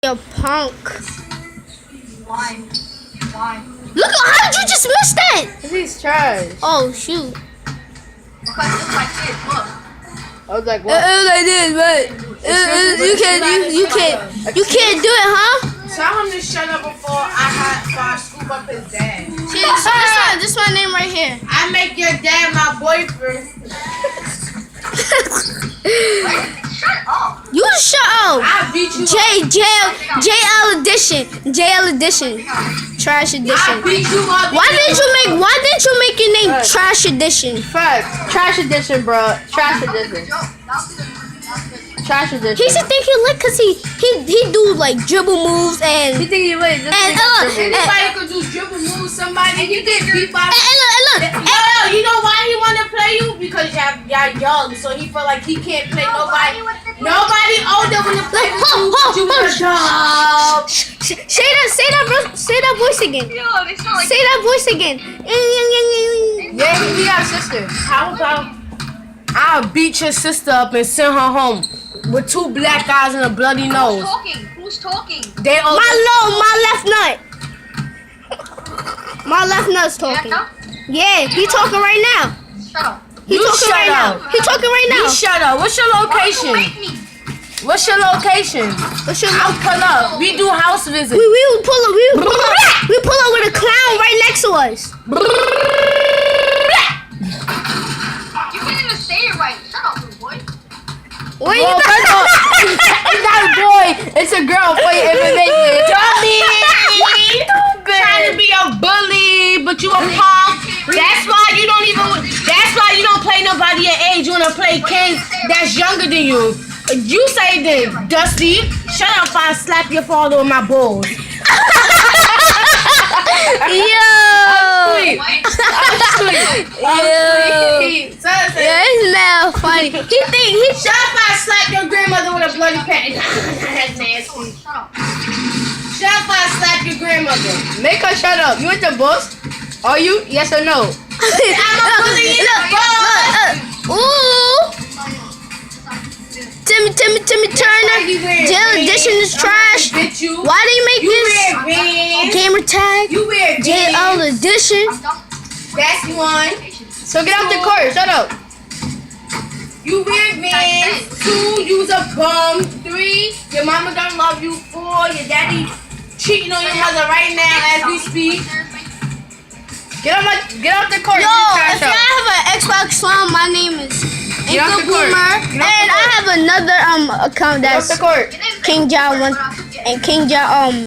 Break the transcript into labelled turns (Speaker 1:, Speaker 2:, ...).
Speaker 1: You punk.
Speaker 2: Why?
Speaker 1: Look, how did you just miss that?
Speaker 3: Cause he's trash.
Speaker 1: Oh shoot.
Speaker 2: Because it's like this, look.
Speaker 3: I was like,
Speaker 1: It
Speaker 3: what?
Speaker 1: was like this, but you can't do it, huh?
Speaker 4: Tell him to shut up before I scoop up his dad.
Speaker 1: See, this my name right here.
Speaker 4: I make your dad my boyfriend.
Speaker 2: Shut up.
Speaker 1: You shut up.
Speaker 4: I beat you.
Speaker 1: JL edition. Trash
Speaker 4: I
Speaker 1: edition.
Speaker 4: beat you up.
Speaker 1: Why didn't you make your name Trash Edition?
Speaker 3: Facts. Trash edition, bro. Trash edition. Trash edition.
Speaker 1: He should think he lit cause he do like dribble moves and
Speaker 3: You think he would?
Speaker 4: Anybody could do dribble moves. Somebody you get beat by.
Speaker 1: look.
Speaker 4: Yo, you know why he want to play you? Because y'all young, so he feel like he can't play nobody. Nobody older want to play with you.
Speaker 1: Say that voice again.
Speaker 2: Yo, they smell like
Speaker 1: Say that voice again.
Speaker 3: Yeah, he got a sister.
Speaker 4: How about I'll beat your sister up and send her home with 2 black eyes and a bloody nose.
Speaker 2: Who's talking?
Speaker 4: They all
Speaker 1: My left nut. My left nut's talking. Yeah, he talking right now.
Speaker 2: Shut up.
Speaker 1: He talking right now. He talking right now.
Speaker 4: You shut up. What's your location?
Speaker 2: Wake me.
Speaker 4: What's your location?
Speaker 1: What's your
Speaker 4: I'll pull up. We do house visits.
Speaker 1: We will pull up with a clown right next to us.
Speaker 2: You can't even say it right. Shut up, little boy.
Speaker 1: Wait,
Speaker 3: Well, first of all, it's not a boy. It's a girl. Wait,
Speaker 4: Dummy! Trying to be a bully, but you a punk. That's why you don't even. That's why you don't play nobody your age. You wanna play kids that's younger than you. You say then, Dusty. Shut up! If I slap your father with my balls.
Speaker 1: Yo. Yeah, it's now funny.
Speaker 4: Shut up! If I slap your grandmother with a bloody pen. That's nasty.
Speaker 2: Shut up.
Speaker 4: Shut up! If I slap your grandmother.
Speaker 3: Make her shut up. You want the boss? Are you? Yes or no?
Speaker 4: I'm a bully in the ball.
Speaker 1: Ooh. Timmy Turner. Jail Edition is trash.
Speaker 4: Bitch, you.
Speaker 1: Why do you make
Speaker 4: You
Speaker 1: this?
Speaker 4: wear bands.
Speaker 1: Gamer tag.
Speaker 4: You wear
Speaker 1: JL
Speaker 4: bands.
Speaker 1: Edition.
Speaker 4: That's one.
Speaker 3: So get out the car. Shut up.
Speaker 4: You wear bands. 2, you's a bum. 3, your mama don't love you. 4, your daddy cheating on your mother right now as we speak.
Speaker 3: Get out the car.
Speaker 1: Yo, if y'all have an Xbox One, my name is
Speaker 3: Get off
Speaker 1: Inca
Speaker 3: the court.
Speaker 1: Boomer,
Speaker 3: Get off the
Speaker 1: and I have another account
Speaker 3: Get off
Speaker 1: that's
Speaker 3: the court.
Speaker 1: King Ja 1 and King Ja